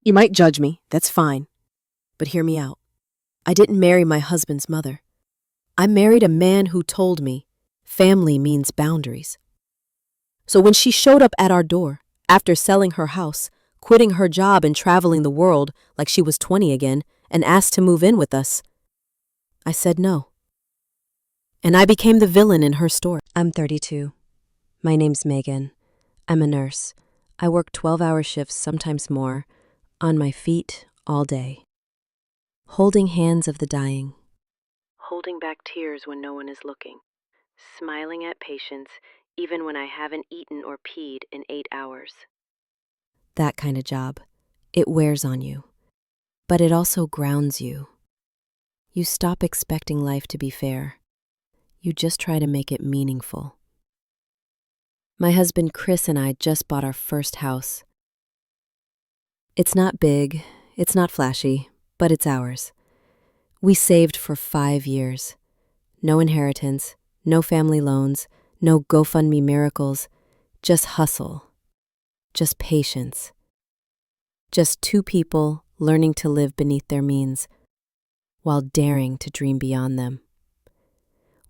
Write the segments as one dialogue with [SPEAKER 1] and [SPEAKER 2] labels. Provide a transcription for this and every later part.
[SPEAKER 1] You might judge me, that's fine. But hear me out. I didn't marry my husband's mother. I married a man who told me family means boundaries. So when she showed up at our door, after selling her house, quitting her job and traveling the world like she was 20 again, and asked to move in with us, I said no. And I became the villain in her story.
[SPEAKER 2] I'm 32. My name's Megan. I'm a nurse. I work 12-hour shifts, sometimes more, on my feet all day. Holding hands of the dying. Holding back tears when no one is looking. Smiling at patients even when I haven't eaten or peed in 8 hours. That kind of job. It wears on you. But it also grounds you. You stop expecting life to be fair. You just try to make it meaningful. My husband Chris and I just bought our first house. It's not big, it's not flashy, but it's ours. We saved for 5 years. No inheritance, no family loans, no GoFundMe miracles, just hustle, just patience. Just two people learning to live beneath their means while daring to dream beyond them.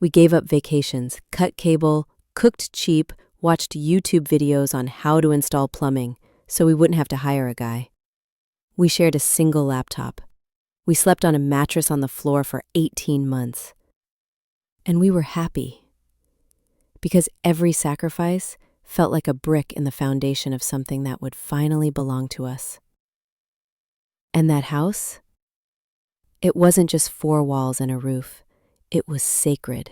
[SPEAKER 2] We gave up vacations, cut cable, cooked cheap, watched YouTube videos on how to install plumbing so we wouldn't have to hire a guy. We shared a single laptop. We slept on a mattress on the floor for 18 months. And we were happy. Because every sacrifice felt like a brick in the foundation of something that would finally belong to us. And that house? It wasn't just 4 walls and a roof. It was sacred.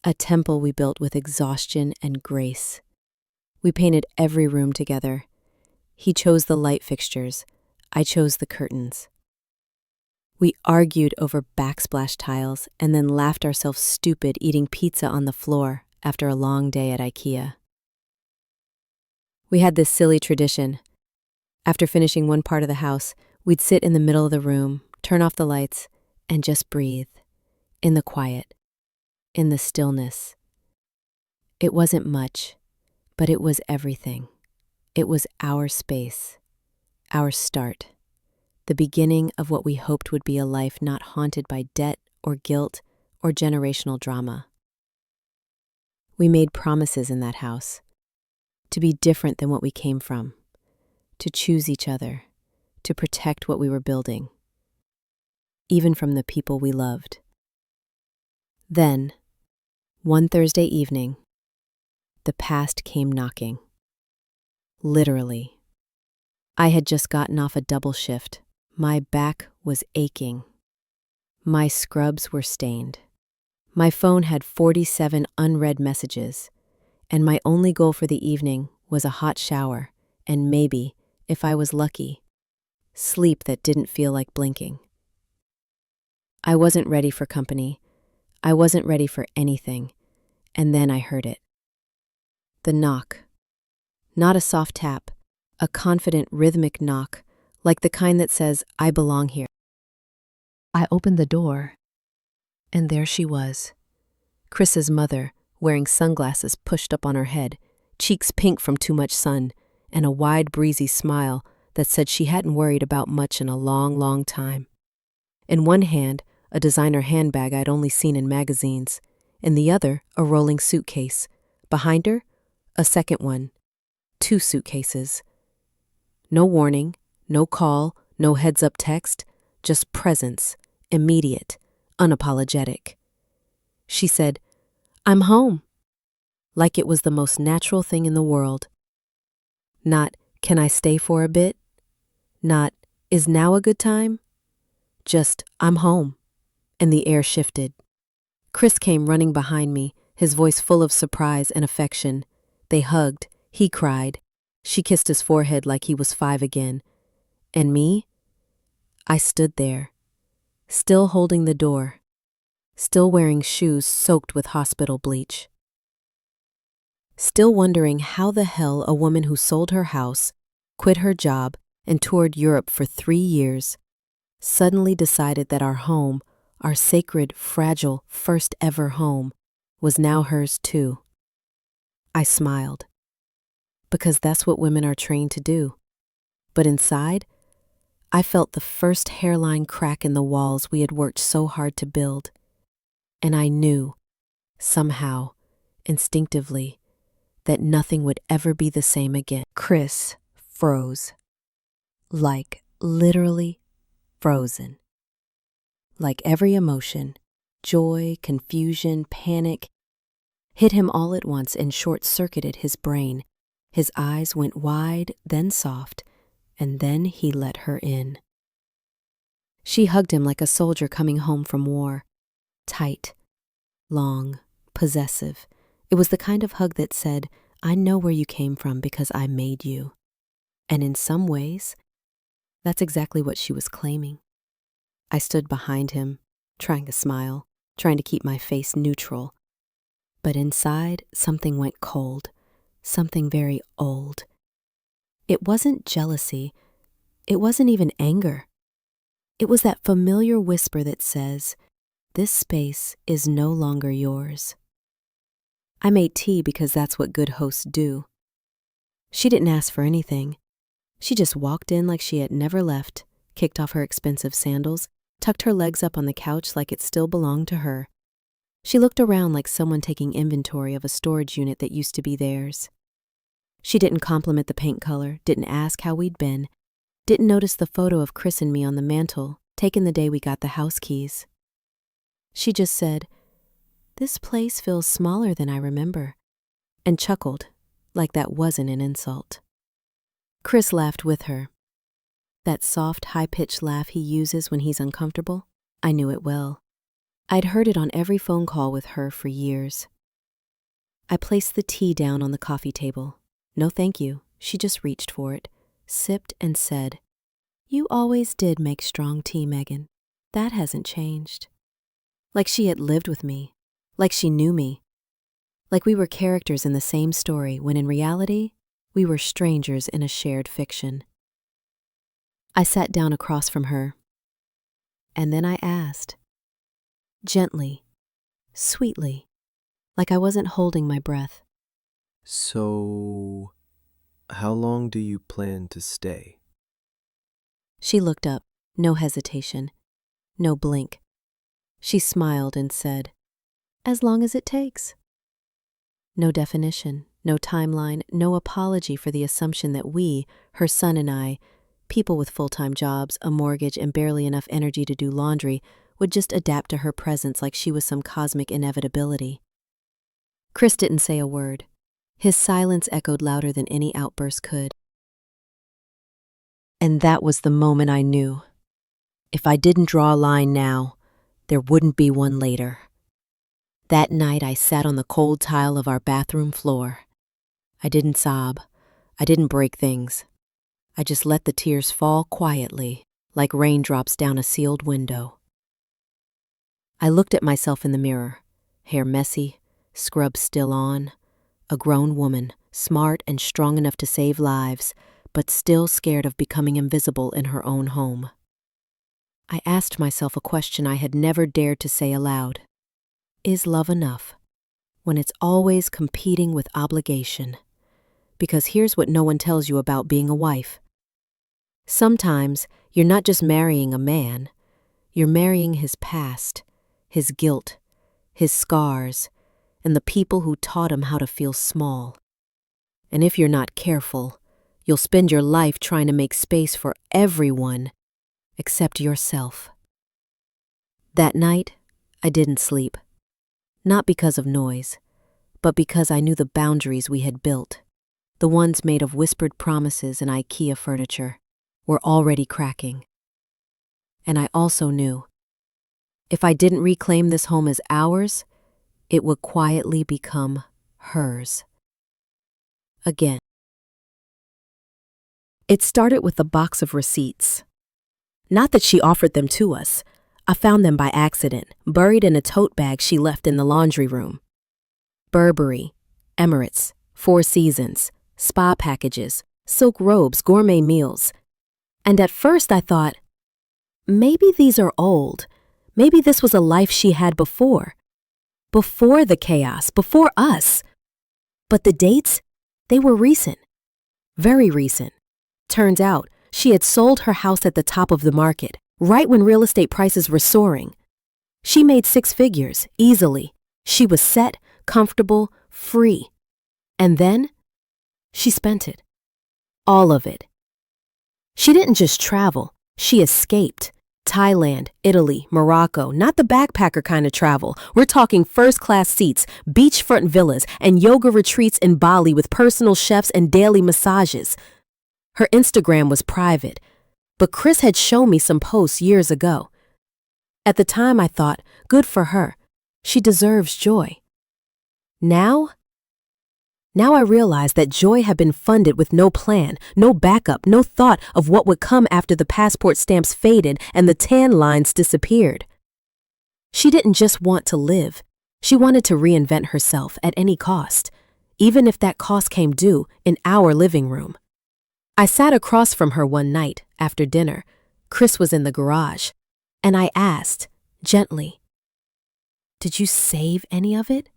[SPEAKER 2] A temple we built with exhaustion and grace. We painted every room together. He chose the light fixtures. I chose the curtains. We argued over backsplash tiles and then laughed ourselves stupid eating pizza on the floor after a long day at IKEA. We had this silly tradition. After finishing one part of the house, we'd sit in the middle of the room, turn off the lights, and just breathe. In the quiet. In the stillness. It wasn't much, but it was everything. It was our space. Our start. The beginning of what we hoped would be a life not haunted by debt or guilt or generational drama. We made promises in that house. To be different than what we came from. To choose each other. To protect what we were building. Even from the people we loved. Then, one Thursday evening, the past came knocking. Literally. I had just gotten off a double shift. My back was aching. My scrubs were stained. My phone had 47 unread messages, and my only goal for the evening was a hot shower and maybe, if I was lucky, sleep that didn't feel like blinking. I wasn't ready for company. I wasn't ready for anything, and then I heard it. The knock. Not a soft tap, a confident rhythmic knock, like the kind that says, I belong here. I opened the door, and there she was. Chris's mother, wearing sunglasses pushed up on her head, cheeks pink from too much sun, and a wide, breezy smile that said she hadn't worried about much in a long, long time. In one hand, a designer handbag I'd only seen in magazines. In the other, a rolling suitcase. Behind her, a second one. 2 suitcases. No warning, no call, no heads-up text, just presence, immediate, unapologetic. She said, I'm home, like it was the most natural thing in the world. Not, can I stay for a bit? Not, is now a good time? Just, I'm home. And the air shifted. Chris came running behind me, his voice full of surprise and affection. They hugged, he cried. She kissed his forehead like he was 5 again. And me? I stood there, still holding the door, still wearing shoes soaked with hospital bleach. Still wondering how the hell a woman who sold her house, quit her job, and toured Europe for 3 years, suddenly decided that our home, our sacred, fragile, first ever home, was now hers too. I smiled. Because that's what women are trained to do.
[SPEAKER 1] But inside, I felt the first hairline crack in the walls we had worked so hard to build. And I knew, somehow, instinctively, that nothing would ever be the same again. Chris froze. Like literally frozen. Like every emotion, joy, confusion, panic, hit him all at once and short-circuited his brain. His eyes went wide, then soft, and then he let her in. She hugged him like a soldier coming home from war. Tight, long, possessive. It was the kind of hug that said, I know where you came from because I made you. And in some ways, that's exactly what she was claiming. I stood behind him, trying to smile, trying to keep my face neutral. But inside, something went cold, something very old. It wasn't jealousy. It wasn't even anger. It was that familiar whisper that says, this space is no longer yours. I made tea because that's what good hosts do. She didn't ask for anything. She just walked in like she had never left, kicked off her expensive sandals, tucked her legs up on the couch like it still belonged to her. She looked around like someone taking inventory of a storage unit that used to be theirs. She didn't compliment the paint color, didn't ask how we'd been, didn't notice the photo of Chris and me on the mantle, taken the day we got the house keys. She just said, this place feels smaller than I remember, and chuckled like that wasn't an insult. Chris laughed with her. That soft, high-pitched laugh he uses when he's uncomfortable, I knew it well. I'd heard it on every phone call with her for years. I placed the tea down on the coffee table. No thank you. She just reached for it, sipped and said, you always did make strong tea, Megan. That hasn't changed. Like she had lived with me, like she knew me, like we were characters in the same story when in reality, we were strangers in a shared fiction. I sat down across from her, and then I asked, gently, sweetly, like I wasn't holding my breath.
[SPEAKER 3] So, how long do you plan to stay?
[SPEAKER 1] She looked up, no hesitation, no blink. She smiled and said, as long as it takes. No definition, no timeline, no apology for the assumption that we, her son and I, people with full-time jobs, a mortgage, and barely enough energy to do laundry, would just adapt to her presence like she was some cosmic inevitability. Chris didn't say a word. His silence echoed louder than any outburst could. And that was the moment I knew. If I didn't draw a line now, there wouldn't be one later. That night I sat on the cold tile of our bathroom floor. I didn't sob. I didn't break things. I just let the tears fall quietly, like raindrops down a sealed window. I looked at myself in the mirror, hair messy, scrub still on, a grown woman, smart and strong enough to save lives, but still scared of becoming invisible in her own home. I asked myself a question I had never dared to say aloud. Is love enough when it's always competing with obligation? Because here's what no one tells you about being a wife. Sometimes you're not just marrying a man, you're marrying his past, his guilt, his scars, and the people who taught him how to feel small. And if you're not careful, you'll spend your life trying to make space for everyone except yourself. That night, I didn't sleep. Not because of noise, but because I knew the boundaries we had built, the ones made of whispered promises and IKEA furniture, were already cracking. And I also knew, if I didn't reclaim this home as ours, it would quietly become hers. Again. It started with a box of receipts. Not that she offered them to us. I found them by accident, buried in a tote bag she left in the laundry room. Burberry, Emirates, Four Seasons, spa packages, silk robes, gourmet meals. And at first I thought, maybe these are old. Maybe this was a life she had before. Before the chaos, before us. But the dates, they were recent. Very recent. Turns out, She had sold her house at the top of the market, right when real estate prices were soaring. She made 6 figures, easily. She was set, comfortable, free. And then, she spent it. All of it. She didn't just travel, she escaped. Thailand, Italy, Morocco, not the backpacker kind of travel. We're talking first-class seats, beachfront villas, and yoga retreats in Bali with personal chefs and daily massages. Her Instagram was private, but Chris had shown me some posts years ago. At the time I thought, good for her. She deserves joy. Now I realized that joy had been funded with no plan, no backup, no thought of what would come after the passport stamps faded and the tan lines disappeared. She didn't just want to live. She wanted to reinvent herself at any cost, even if that cost came due in our living room. I sat across from her one night after dinner. Chris was in the garage, and I asked, gently, "Did you save any of it?"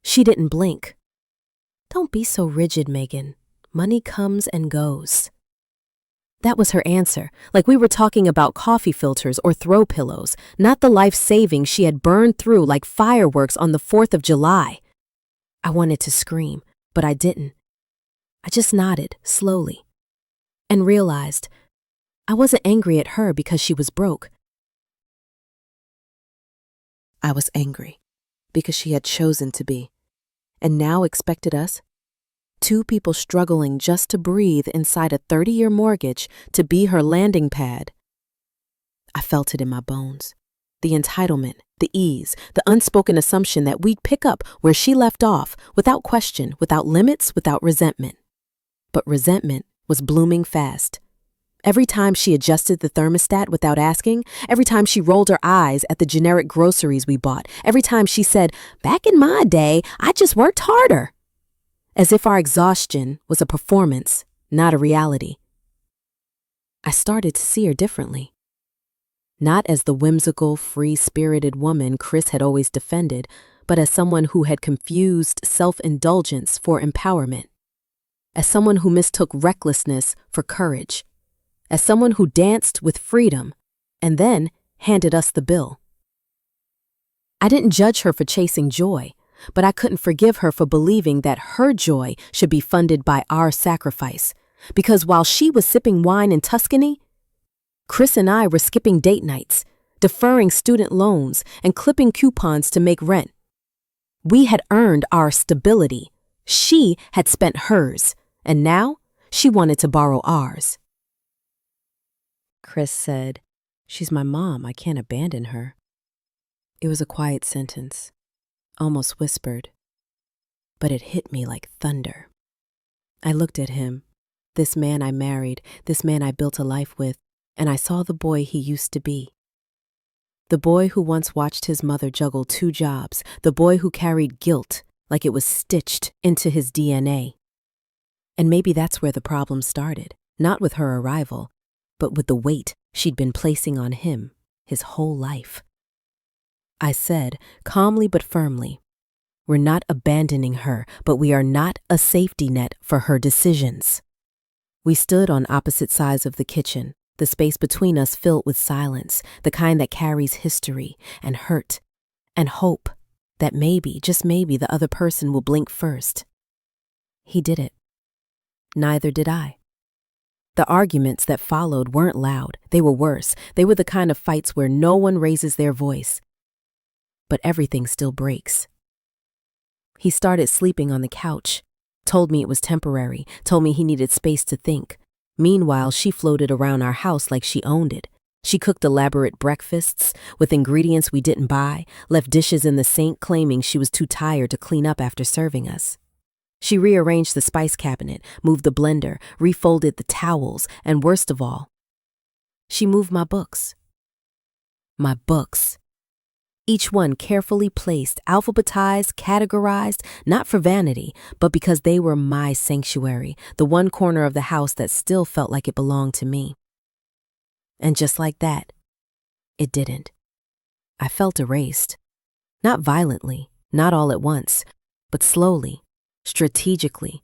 [SPEAKER 1] She didn't blink. "Don't be so rigid, Megan. Money comes and goes." That was her answer, like we were talking about coffee filters or throw pillows, not the life savings she had burned through like fireworks on the 4th of July. I wanted to scream, but I didn't. I just nodded, slowly, and realized I wasn't angry at her because she was broke. I was angry because she had chosen to be, and now expected us, 2 people struggling just to breathe inside a 30-year mortgage, to be her landing pad. I felt it in my bones. The entitlement, the ease, the unspoken assumption that we'd pick up where she left off, without question, without limits, without resentment. But resentment was blooming fast. Every time she adjusted the thermostat without asking, every time she rolled her eyes at the generic groceries we bought, every time she said, "Back in my day, I just worked harder." As if our exhaustion was a performance, not a reality. I started to see her differently. Not as the whimsical, free-spirited woman Chris had always defended, but as someone who had confused self-indulgence for empowerment. As someone who mistook recklessness for courage. As someone who danced with freedom and then handed us the bill. I didn't judge her for chasing joy, but I couldn't forgive her for believing that her joy should be funded by our sacrifice. Because while she was sipping wine in Tuscany, Chris and I were skipping date nights, deferring student loans, and clipping coupons to make rent. We had earned our stability. She had spent hers, and now she wanted to borrow ours. Chris said, "She's my mom. I can't abandon her." It was a quiet sentence, almost whispered, but it hit me like thunder. I looked at him, this man I married, this man I built a life with, and I saw the boy he used to be. The boy who once watched his mother juggle 2 jobs, the boy who carried guilt like it was stitched into his DNA. And maybe that's where the problem started, not with her arrival, but with the weight she'd been placing on him his whole life. I said, calmly but firmly, "We're not abandoning her, but we are not a safety net for her decisions." We stood on opposite sides of the kitchen, the space between us filled with silence, the kind that carries history and hurt and hope that maybe, just maybe, the other person will blink first. He did it. Neither did I. The arguments that followed weren't loud. They were worse. They were the kind of fights where no one raises their voice, but everything still breaks. He started sleeping on the couch, told me it was temporary, told me he needed space to think. Meanwhile, she floated around our house like she owned it. She cooked elaborate breakfasts with ingredients we didn't buy, left dishes in the sink claiming she was too tired to clean up after serving us. She rearranged the spice cabinet, moved the blender, refolded the towels, and worst of all, she moved my books. My books. Each one carefully placed, alphabetized, categorized, not for vanity, but because they were my sanctuary, the one corner of the house that still felt like it belonged to me. And just like that, it didn't. I felt erased. Not violently, not all at once, but slowly, strategically,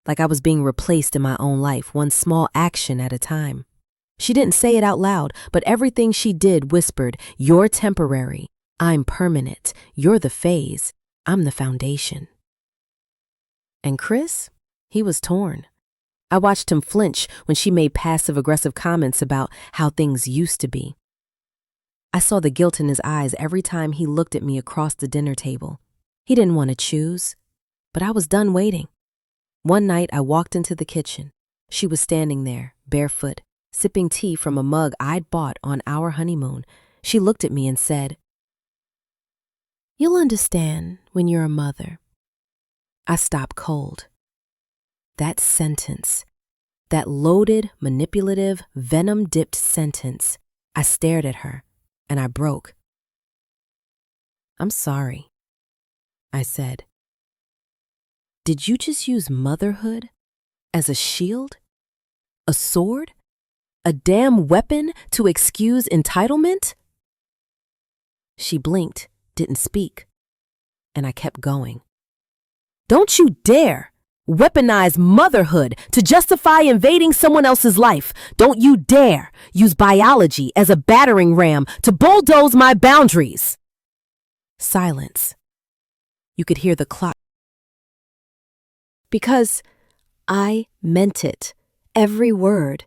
[SPEAKER 1] like I was being replaced in my own life, one small action at a time. She didn't say it out loud, but everything she did whispered, "You're temporary. I'm permanent. You're the phase. I'm the foundation." And Chris? He was torn. I watched him flinch when she made passive-aggressive comments about how things used to be. I saw the guilt in his eyes every time he looked at me across the dinner table. He didn't want to choose, but I was done waiting. One night, I walked into the kitchen. She was standing there, barefoot, sipping tea from a mug I'd bought on our honeymoon. She looked at me and said, "You'll understand when you're a mother." I stopped cold. That sentence, that loaded, manipulative, venom-dipped sentence, I stared at her, and I broke. "I'm sorry," I said. "Did you just use motherhood as a shield? A sword? A damn weapon to excuse entitlement?" She blinked, didn't speak, and I kept going. "Don't you dare weaponize motherhood to justify invading someone else's life. Don't you dare use biology as a battering ram to bulldoze my boundaries." Silence. You could hear the clock. Because I meant it, every word.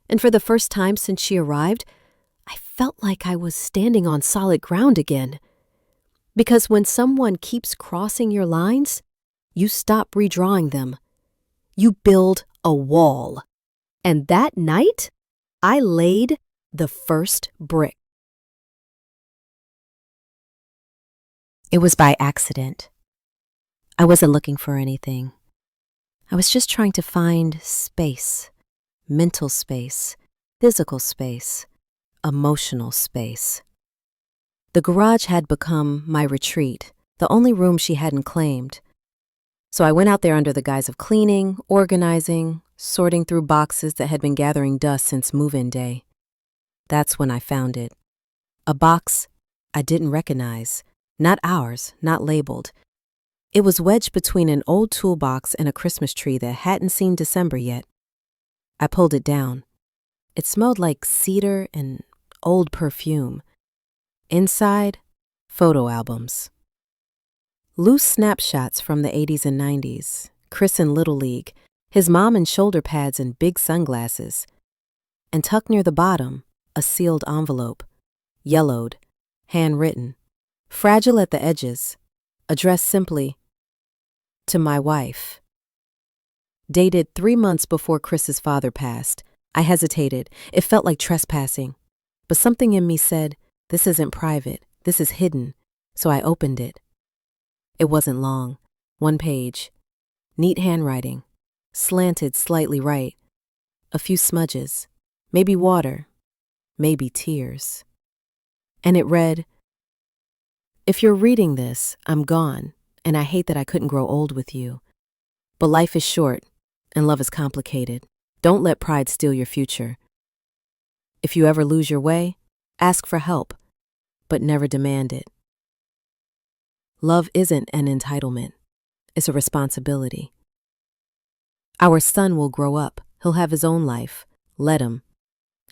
[SPEAKER 1] And for the first time since she arrived, I felt like I was standing on solid ground again. Because when someone keeps crossing your lines, you stop redrawing them. You build a wall. And that night, I laid the first brick. It was by accident. I wasn't looking for anything. I was just trying to find space, mental space, physical space, emotional space. The garage had become my retreat, the only room she hadn't claimed. So I went out there under the guise of cleaning, organizing, sorting through boxes that had been gathering dust since move-in day. That's when I found it. A box I didn't recognize, not ours, not labeled. It was wedged between an old toolbox and a Christmas tree that hadn't seen December yet. I pulled it down. It smelled like cedar and old perfume. Inside, photo albums. Loose snapshots from the 80s and 90s, Chris in Little League, his mom in shoulder pads and big sunglasses. And tucked near the bottom, a sealed envelope, yellowed, handwritten, fragile at the edges, addressed simply, "To my wife." Dated 3 months before Chris's father passed. I hesitated. It felt like trespassing. But something in me said, this isn't private, this is hidden. So I opened it. It wasn't long. 1 page. Neat handwriting. Slanted slightly right. A few smudges. Maybe water. Maybe tears. And it read, "If you're reading this, I'm gone, and I hate that I couldn't grow old with you. But life is short, and love is complicated. Don't let pride steal your future. If you ever lose your way, ask for help, but never demand it. Love isn't an entitlement. It's a responsibility. Our son will grow up. He'll have his own life. Let him.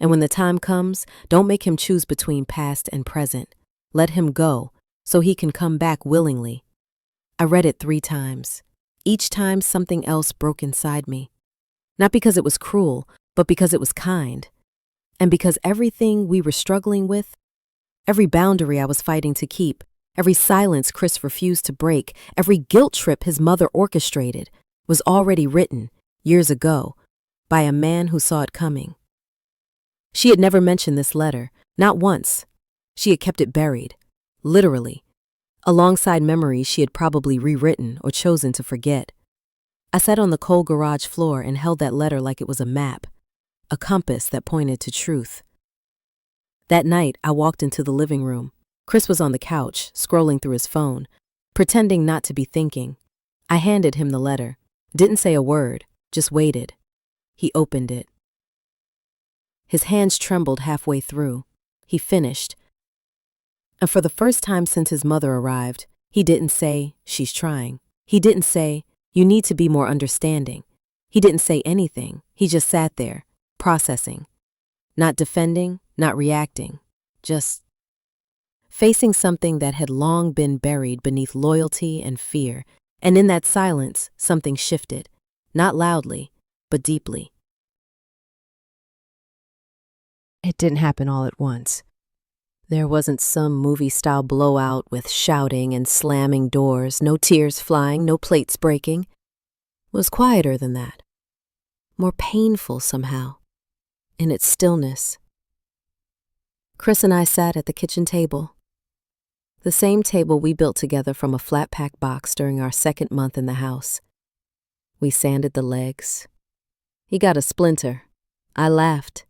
[SPEAKER 1] And when the time comes, don't make him choose between past and present. Let him go, so he can come back willingly." I read it 3 times. Each time something else broke inside me. Not because it was cruel, but because it was kind. And because everything we were struggling with, every boundary I was fighting to keep, every silence Chris refused to break, every guilt trip his mother orchestrated, was already written, years ago, by a man who saw it coming. She had never mentioned this letter, not once. She had kept it buried, literally, alongside memories she had probably rewritten or chosen to forget. I sat on the cold garage floor and held that letter like it was a map, a compass that pointed to truth. That night, I walked into the living room. Chris was on the couch, scrolling through his phone, pretending not to be thinking. I handed him the letter, didn't say a word, just waited. He opened it. His hands trembled halfway through. He finished. And for the first time since his mother arrived, he didn't say, "She's trying." He didn't say, "You need to be more understanding." He didn't say anything. He just sat there, processing. Not defending, not reacting, just facing something that had long been buried beneath loyalty and fear. And in that silence, something shifted, not loudly, but deeply. It didn't happen all at once. There wasn't some movie-style blowout with shouting and slamming doors, no tears flying, no plates breaking. It was quieter than that, more painful somehow, in its stillness. Chris and I sat at the kitchen table, the same table we built together from a flat-pack box during our second month in the house. We sanded the legs. He got a splinter. I laughed.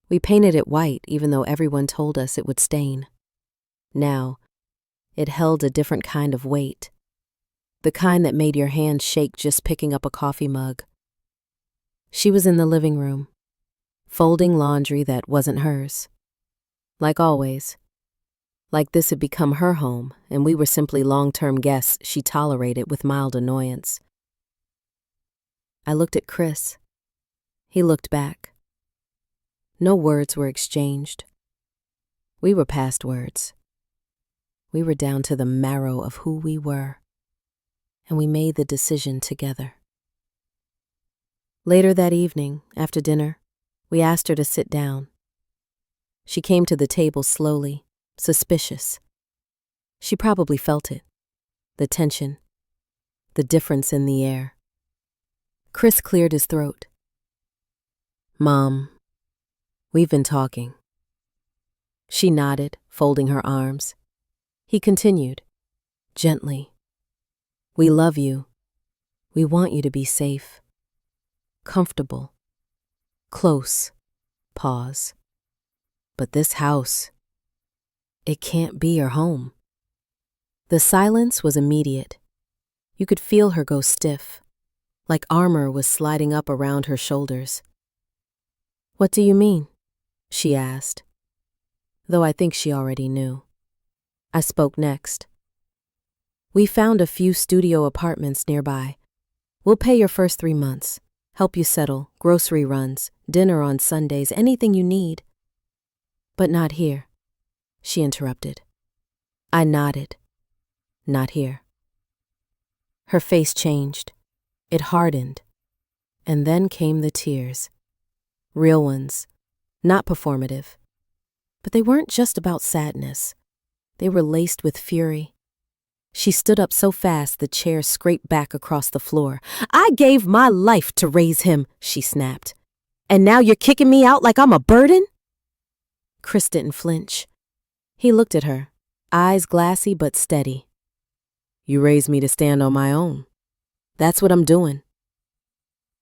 [SPEAKER 1] We painted it white, even though everyone told us it would stain. Now, it held a different kind of weight, the kind that made your hand shake just picking up a coffee mug. She was in the living room, folding laundry that wasn't hers. Like always. Like this had become her home, and we were simply long-term guests she tolerated with mild annoyance. I looked at Chris. He looked back. No words were exchanged. We were past words. We were down to the marrow of who we were, and we made the decision together. Later that evening, after dinner, we asked her to sit down. She came to the table slowly, suspicious. She probably felt it, the tension, the difference in the air. Chris cleared his throat. "Mom, we've been talking." She nodded, folding her arms. He continued, gently. "We love you. We want you to be safe, comfortable, close." Pause. "But this house, it can't be your home." The silence was immediate. You could feel her go stiff, like armor was sliding up around her shoulders. "What do you mean?" she asked, though I think she already knew. I spoke next. "We found a few studio apartments nearby. We'll pay your first 3 months, help you settle, grocery runs, dinner on Sundays, anything you need." "But not here," she interrupted. I nodded. "Not here." Her face changed. It hardened. And then came the tears. Real ones, not performative. But they weren't just about sadness. They were laced with fury. She stood up so fast the chair scraped back across the floor. "I gave my life to raise him," she snapped. "And now you're kicking me out like I'm a burden?" Chris didn't flinch. He looked at her, eyes glassy but steady. "You raised me to stand on my own. That's what I'm doing."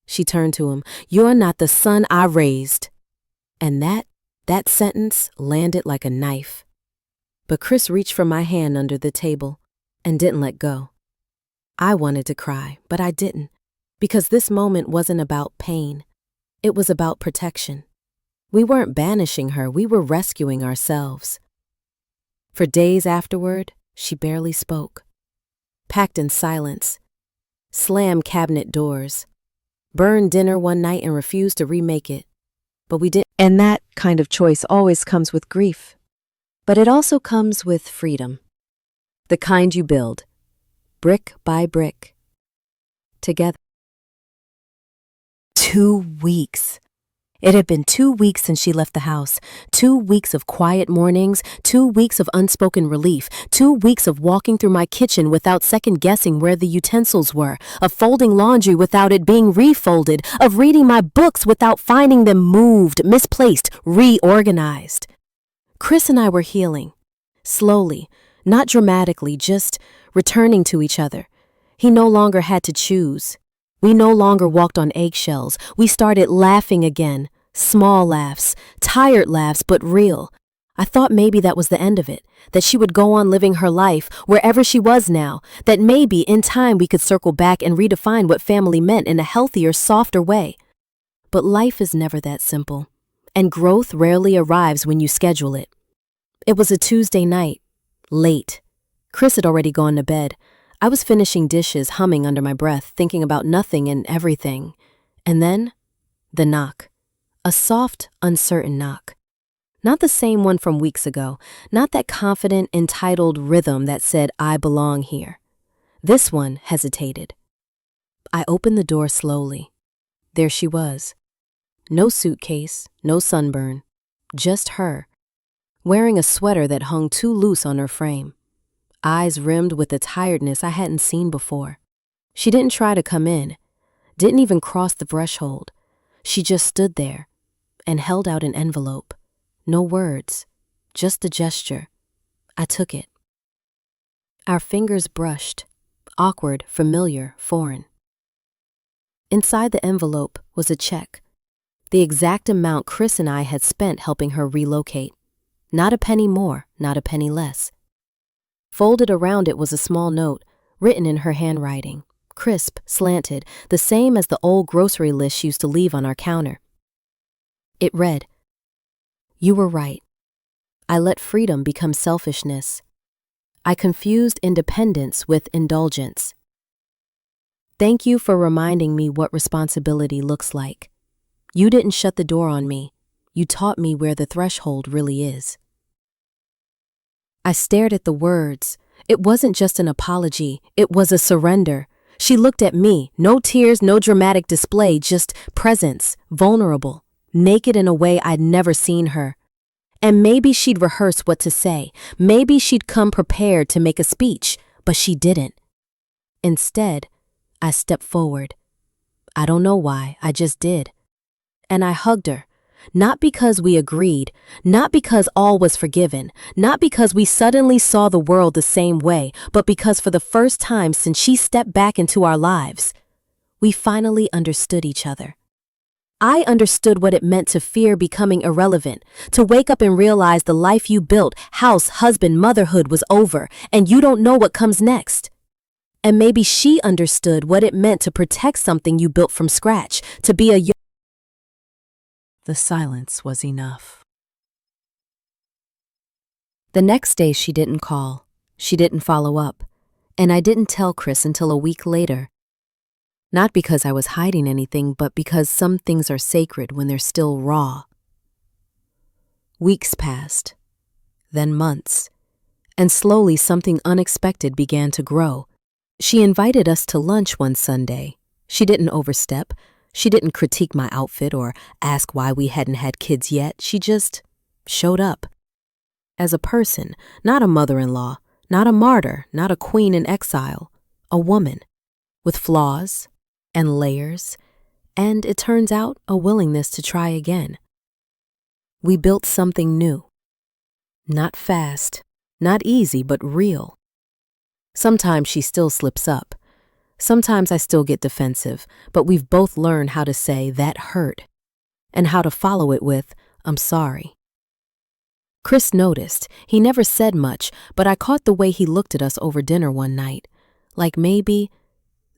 [SPEAKER 1] She turned to him. "You're not the son I raised." And that sentence landed like a knife. But Chris reached for my hand under the table and didn't let go. I wanted to cry, but I didn't, because this moment wasn't about pain. It was about protection. We weren't banishing her, we were rescuing ourselves. For days afterward, she barely spoke. Packed in silence. Slammed cabinet doors. Burned dinner one night and refused to remake it. But we did. And that kind of choice always comes with grief. But it also comes with freedom. The kind you build, brick by brick, together. 2 weeks. It had been 2 weeks since she left the house. 2 weeks of quiet mornings, 2 weeks of unspoken relief, 2 weeks of walking through my kitchen without second-guessing where the utensils were, of folding laundry without it being refolded, of reading my books without finding them moved, misplaced, reorganized. Chris and I were healing, slowly, not dramatically, just returning to each other. He no longer had to choose. We no longer walked on eggshells. We started laughing again. Small laughs, tired laughs, but real. I thought maybe that was the end of it, that she would go on living her life wherever she was now, that maybe in time we could circle back and redefine what family meant in a healthier, softer way. But life is never that simple, and growth rarely arrives when you schedule it. It was a Tuesday night, late. Chris had already gone to bed. I was finishing dishes, humming under my breath, thinking about nothing and everything. And then, the knock.
[SPEAKER 2] A soft, uncertain knock. Not the same one from weeks ago, not that confident, entitled rhythm that said, "I belong here." This one hesitated. I opened the door slowly. There she was. No suitcase, no sunburn, just her, wearing a sweater that hung too loose on her frame, eyes rimmed with a tiredness I hadn't seen before. She didn't try to come in, didn't even cross the threshold. She just stood there and held out an envelope. No words, just a gesture. I took it. Our fingers brushed, awkward, familiar, foreign. Inside the envelope was a check, the exact amount Chris and I had spent helping her relocate. Not a penny more, not a penny less. Folded around it was a small note, written in her handwriting, crisp, slanted, the same as the old grocery list she used to leave on our counter. It read, "You were right. I let freedom become selfishness. I confused independence with indulgence. Thank you for reminding me what responsibility looks like. You didn't shut the door on me. You taught me where the threshold really is." I stared at the words. It wasn't just an apology, it was a surrender. She looked at me, no tears, no dramatic display, just presence, vulnerable, naked in a way I'd never seen her. And maybe she'd rehearse what to say, maybe she'd come prepared to make a speech, but she didn't. Instead, I stepped forward. I don't know why, I just did. And I hugged her. Not because we agreed, not because all was forgiven, not because we suddenly saw the world the same way, but because for the first time since she stepped back into our lives, we finally understood each other. I understood what it meant to fear becoming irrelevant, to wake up and realize the life you built, house, husband, motherhood was over, and you don't know what comes next. And maybe she understood what it meant to protect something you built from scratch, to be a young. The silence was enough. The next day she didn't call, she didn't follow up, and I didn't tell Chris until a week later. Not because I was hiding anything, but because some things are sacred when they're still raw. Weeks passed, then months, and slowly something unexpected began to grow. She invited us to lunch one Sunday. She didn't overstep. She didn't critique my outfit or ask why we hadn't had kids yet. She just showed up. As a person, not a mother-in-law, not a martyr, not a queen in exile, a woman with flaws and layers, and it turns out a willingness to try again. We built something new. Not fast, not easy, but real. Sometimes she still slips up. Sometimes I still get defensive, but we've both learned how to say that hurt and how to follow it with, "I'm sorry." Chris noticed. He never said much, but I caught the way he looked at us over dinner one night, like maybe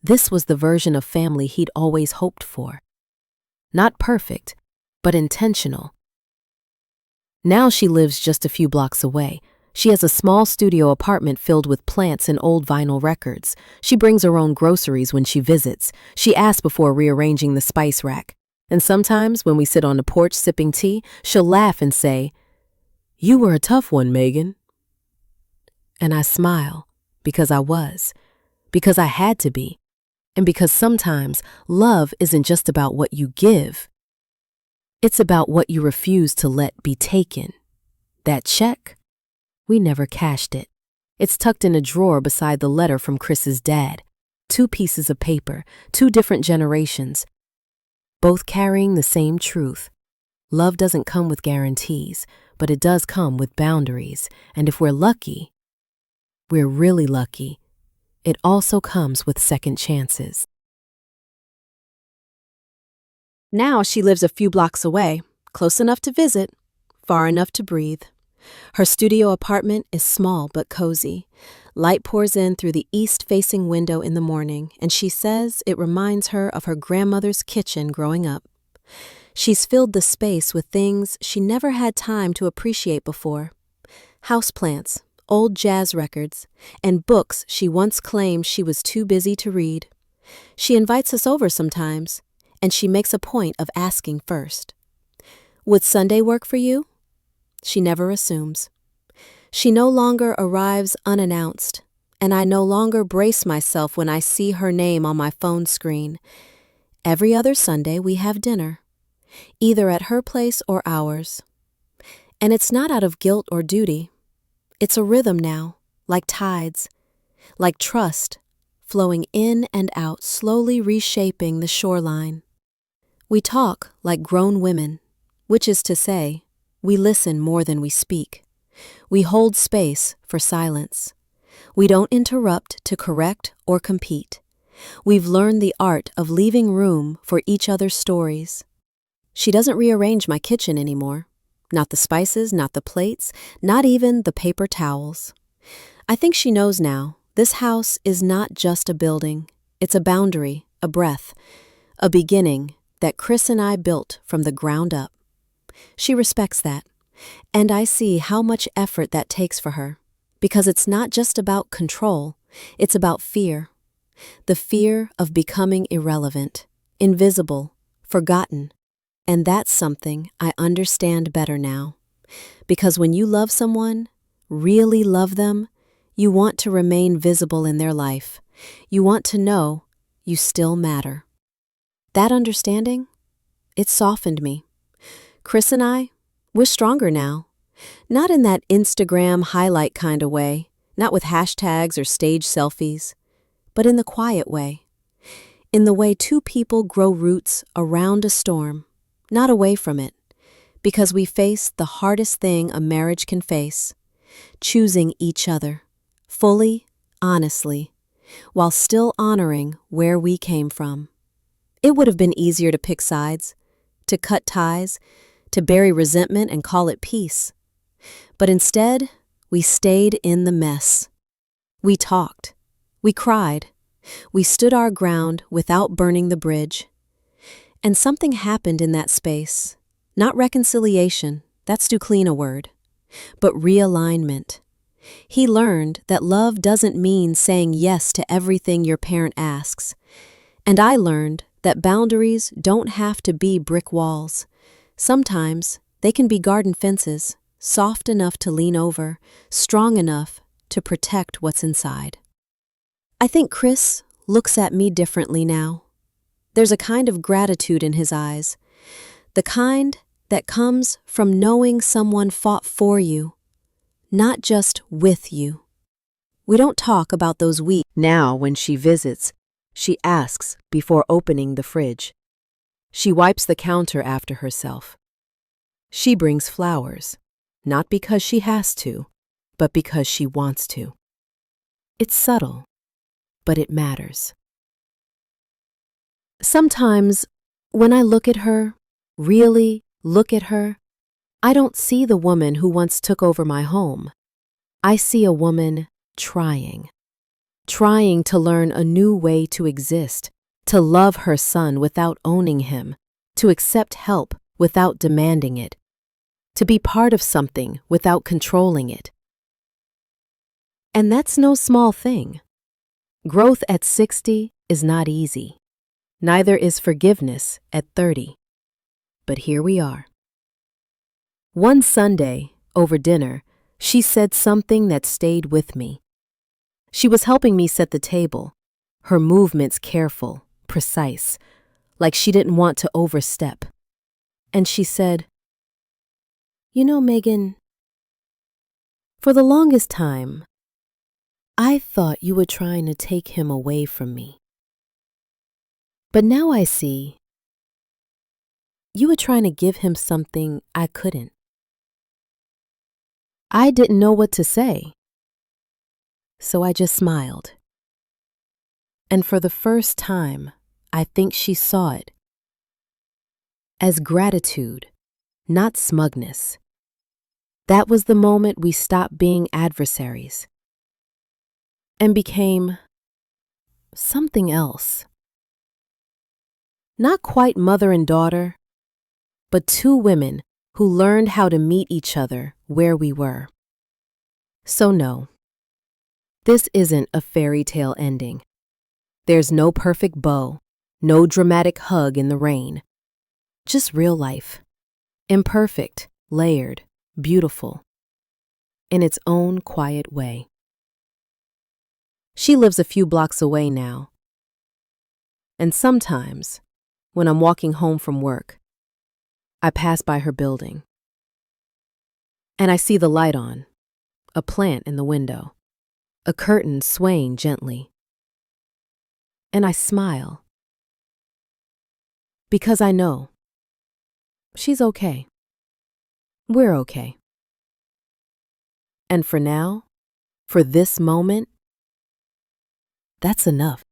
[SPEAKER 2] this was the version of family he'd always hoped for. Not perfect, but intentional. Now she lives just a few blocks away. She has a small studio apartment filled with plants and old vinyl records. She brings her own groceries when she visits. She asks before rearranging the spice rack. And sometimes, when we sit on the porch sipping tea, she'll laugh and say, "You were a tough one, Megan." And I smile, because I was, because I had to be, and because sometimes love isn't just about what you give. It's about what you refuse to let be taken. That check? We never cashed it. It's tucked in a drawer beside the letter from Chris's dad. 2 pieces of paper, 2 different generations, both carrying the same truth. Love doesn't come with guarantees, but it does come with boundaries. And if we're lucky, we're really lucky, it also comes with second chances. Now she lives a few blocks away, close enough to visit, far enough to breathe. Her studio apartment is small but cozy. Light pours in through the east-facing window in the morning, and she says it reminds her of her grandmother's kitchen growing up. She's filled the space with things she never had time to appreciate before. Houseplants, old jazz records, and books she once claimed she was too busy to read. She invites us over sometimes, and she makes a point of asking first.
[SPEAKER 1] Would Sunday work for you? She never assumes. She no longer arrives unannounced, and I no longer brace myself when I see her name on my phone screen. Every other Sunday we have dinner, either at her place or ours. And it's not out of guilt or duty. It's a rhythm now, like tides, like trust, flowing in and out, slowly reshaping the shoreline. We talk like grown women, which is to say, we listen more than we speak. We hold space for silence. We don't interrupt to correct or compete. We've learned the art of leaving room for each other's stories. She doesn't rearrange my kitchen anymore. Not the spices, not the plates, not even the paper towels. I think she knows now, this house is not just a building. It's a boundary, a breath, a beginning that Chris and I built from the ground up. She respects that, and I see how much effort that takes for her, because it's not just about control, it's about fear. The fear of becoming irrelevant, invisible, forgotten. And that's something I understand better now. Because when you love someone, really love them, you want to remain visible in their life. You want to know you still matter. That understanding, it softened me. Chris and I, we're stronger now. Not in that Instagram highlight kind of way, not with hashtags or stage selfies, but in the quiet way. In the way two people grow roots around a storm, not away from it, because we face the hardest thing a marriage can face, choosing each other, fully, honestly, while still honoring where we came from. It would have been easier to pick sides, to cut ties, to bury resentment and call it peace. But instead, we stayed in the mess. We talked. We cried. We stood our ground without burning the bridge. And something happened in that space. Not reconciliation, that's too clean a word, but realignment. He learned that love doesn't mean saying yes to everything your parent asks. And I learned that boundaries don't have to be brick walls. Sometimes they can be garden fences, soft enough to lean over, strong enough to protect what's inside. I think Chris looks at me differently now. There's a kind of gratitude in his eyes, the kind that comes from knowing someone fought for you, not just with you. We don't talk about those weeks. Now, when she visits, she asks before opening the fridge. She wipes the counter after herself. She brings flowers, not because she has to, but because she wants to. It's subtle, but it matters. Sometimes, when I look at her, really look at her, I don't see the woman who once took over my home. I see a woman trying to learn a new way to exist, to love her son without owning him, to accept help without demanding it, to be part of something without controlling it. And that's no small thing. Growth at 60 is not easy. Neither is forgiveness at 30. But here we are. One Sunday, over dinner, she said something that stayed with me. She was helping me set the table, her movements careful, precise, like she didn't want to overstep. And she said, "You know, Megan, for the longest time, I thought you were trying to take him away from me. But now I see you were trying to give him something I couldn't." I didn't know what to say, so I just smiled. And for the first time, I think she saw it as gratitude, not smugness. That was the moment we stopped being adversaries and became something else. Not quite mother and daughter, but two women who learned how to meet each other where we were. So no, this isn't a fairy tale ending. There's no perfect bow, no dramatic hug in the rain. Just real life. Imperfect, layered, beautiful, in its own quiet way. She lives a few blocks away now. And sometimes, when I'm walking home from work, I pass by her building. And I see the light on, a plant in the window, a curtain swaying gently. And I smile. Because I know she's okay. We're okay. And for now, for this moment, that's enough.